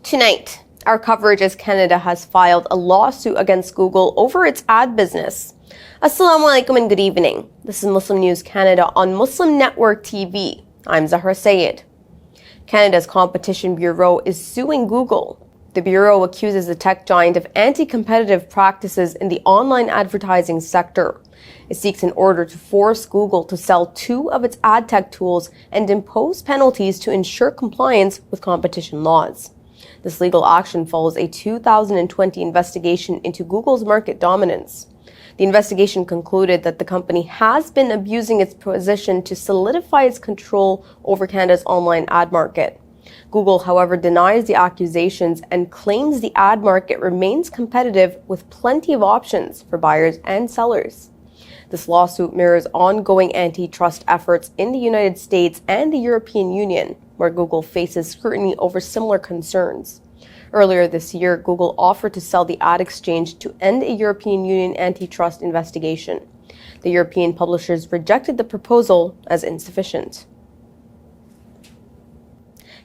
Tonight, our coverage as Canada has filed a lawsuit against Google over its ad business. Assalamu alaikum and good evening. This is Muslim News Canada on Muslim Network TV. I'm Zahra Sayed. Canada's Competition Bureau is suing Google. The Bureau accuses the tech giant of anti-competitive practices in the online advertising sector. It seeks an order to force Google to sell 2 of its ad tech tools and impose penalties to ensure compliance with competition laws. This legal action follows a 2020 investigation into Google's market dominance. The investigation concluded that the company has been abusing its position to solidify its control over Canada's online ad market. Google, however, denies the accusations and claims the ad market remains competitive with plenty of options for buyers and sellers. This lawsuit mirrors ongoing antitrust efforts in the United States and the European Union, where Google faces scrutiny over similar concerns. Earlier this year, Google offered to sell the ad exchange to end a European Union antitrust investigation. The European publishers rejected the proposal as insufficient.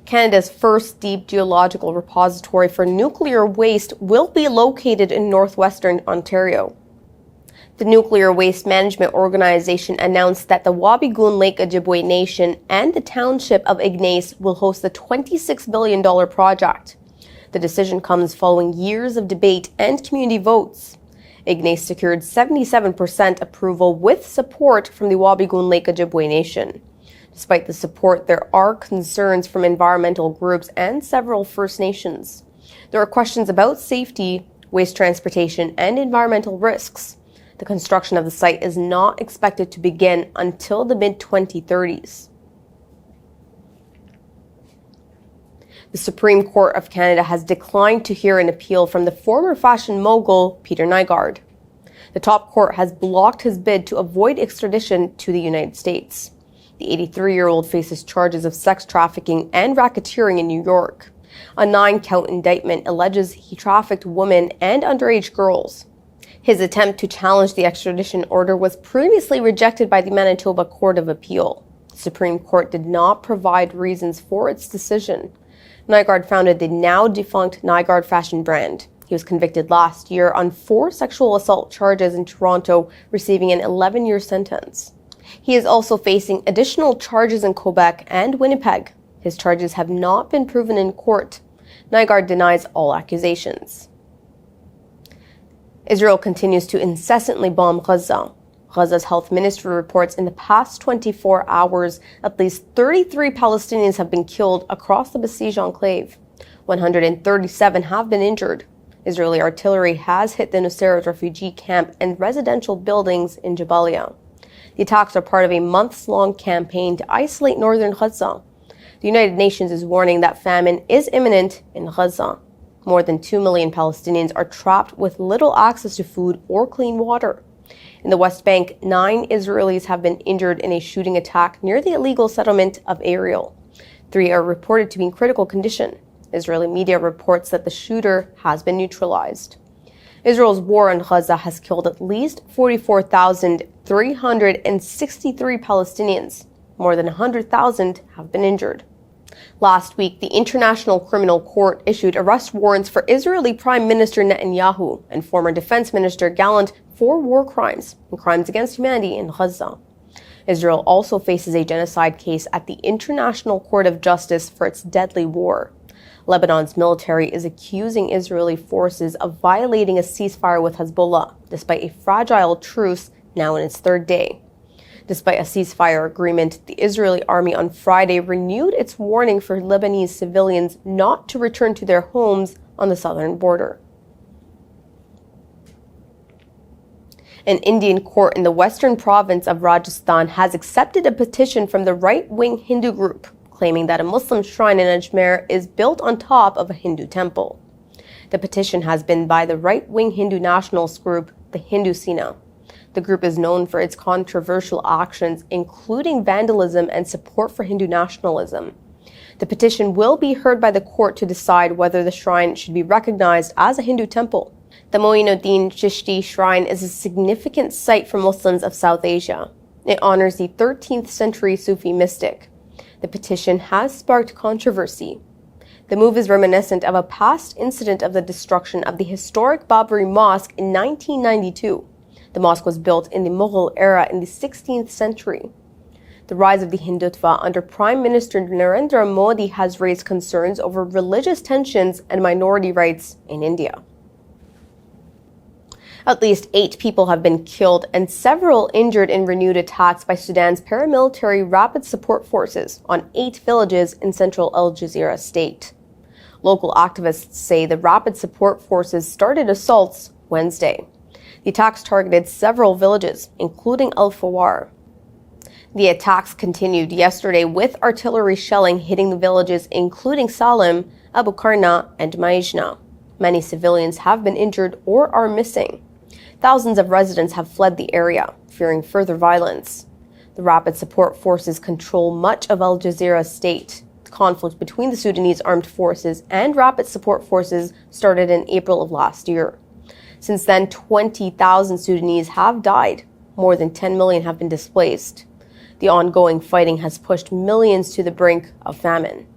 Canada's first deep geological repository for nuclear waste will be located in Northwestern Ontario. The Nuclear Waste Management Organization announced that the Wabigoon Lake Ojibwe Nation and the township of Ignace will host the $26 billion project. The decision comes following years of debate and community votes. Ignace secured 77% approval with support from the Wabigoon Lake Ojibwe Nation. Despite the support, there are concerns from environmental groups and several First Nations. There are questions about safety, waste transportation, and environmental risks. The construction of the site is not expected to begin until the mid-2030s. The Supreme Court of Canada has declined to hear an appeal from the former fashion mogul, Peter Nygard. The top court has blocked his bid to avoid extradition to the United States. The 83-year-old faces charges of sex trafficking and racketeering in New York. A 9-count indictment alleges he trafficked women and underage girls. His attempt to challenge the extradition order was previously rejected by the Manitoba Court of Appeal. The Supreme Court did not provide reasons for its decision. Nygard founded the now-defunct Nygard fashion brand. He was convicted last year on 4 sexual assault charges in Toronto, receiving an 11-year sentence. He is also facing additional charges in Quebec and Winnipeg. His charges have not been proven in court. Nygard denies all accusations. Israel continues to incessantly bomb Gaza. Gaza's health ministry reports in the past 24 hours, at least 33 Palestinians have been killed across the besieged enclave. 137 have been injured. Israeli artillery has hit the Nusayrat refugee camp and residential buildings in Jabalia. The attacks are part of a months-long campaign to isolate northern Gaza. The United Nations is warning that famine is imminent in Gaza. More than 2 million Palestinians are trapped with little access to food or clean water. In the West Bank, 9 Israelis have been injured in a shooting attack near the illegal settlement of Ariel. 3 are reported to be in critical condition. Israeli media reports that the shooter has been neutralized. Israel's war on Gaza has killed at least 44,363 Palestinians. More than 100,000 have been injured. Last week, the International Criminal Court issued arrest warrants for Israeli Prime Minister Netanyahu and former Defense Minister Gallant for war crimes and crimes against humanity in Gaza. Israel also faces a genocide case at the International Court of Justice for its deadly war. Lebanon's military is accusing Israeli forces of violating a ceasefire with Hezbollah, despite a fragile truce now in its 3rd day. Despite a ceasefire agreement, the Israeli army on Friday renewed its warning for Lebanese civilians not to return to their homes on the southern border. An Indian court in the western province of Rajasthan has accepted a petition from the right-wing Hindu group, claiming that a Muslim shrine in Ajmer is built on top of a Hindu temple. The petition has been by the right-wing Hindu nationalist group, the Hindu Sena. The group is known for its controversial actions, including vandalism and support for Hindu nationalism. The petition will be heard by the court to decide whether the shrine should be recognized as a Hindu temple. The Moinuddin Chishti Shrine is a significant site for Muslims of South Asia. It honors the 13th century Sufi mystic. The petition has sparked controversy. The move is reminiscent of a past incident of the destruction of the historic Babri Mosque in 1992. The mosque was built in the Mughal era in the 16th century. The rise of the Hindutva under Prime Minister Narendra Modi has raised concerns over religious tensions and minority rights in India. At least 8 people have been killed and several injured in renewed attacks by Sudan's paramilitary Rapid Support Forces on 8 villages in central Al Jazeera state. Local activists say the Rapid Support Forces started assaults Wednesday. The attacks targeted several villages, including Al Fawar. The attacks continued yesterday with artillery shelling hitting the villages including Salim, Abu Karna, and Maijna. Many civilians have been injured or are missing. Thousands of residents have fled the area, fearing further violence. The Rapid Support Forces control much of Al Jazeera state. The conflict between the Sudanese armed forces and Rapid Support Forces started in April of last year. Since then, 20,000 Sudanese have died. More than 10 million have been displaced. The ongoing fighting has pushed millions to the brink of famine.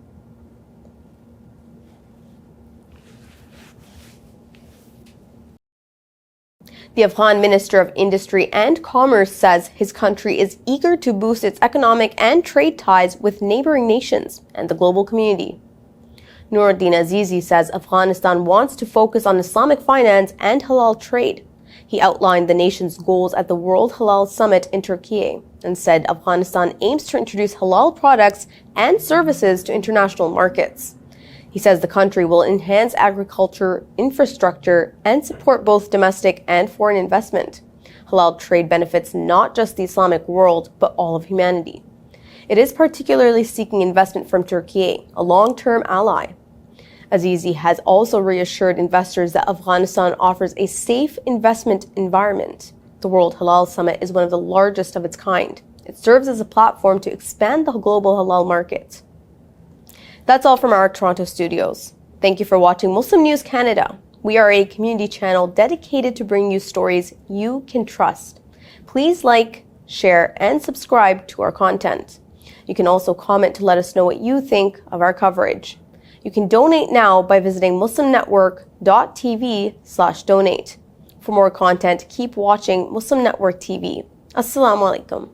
The Afghan Minister of Industry and Commerce says his country is eager to boost its economic and trade ties with neighboring nations and the global community. Nuruddin Azizi says Afghanistan wants to focus on Islamic finance and halal trade. He outlined the nation's goals at the World Halal Summit in Turkey and said Afghanistan aims to introduce halal products and services to international markets. He says the country will enhance agriculture, infrastructure, and support both domestic and foreign investment. Halal trade benefits not just the Islamic world, but all of humanity. It is particularly seeking investment from Turkey, a long-term ally. Azizi has also reassured investors that Afghanistan offers a safe investment environment. The World Halal Summit is one of the largest of its kind. It serves as a platform to expand the global halal market. That's all from our Toronto studios. Thank you for watching Muslim News Canada. We are a community channel dedicated to bringing you stories you can trust. Please like, share, and subscribe to our content. You can also comment to let us know what you think of our coverage. You can donate now by visiting muslimnetwork.tv/donate. For more content, keep watching Muslim Network TV. Assalamu alaikum.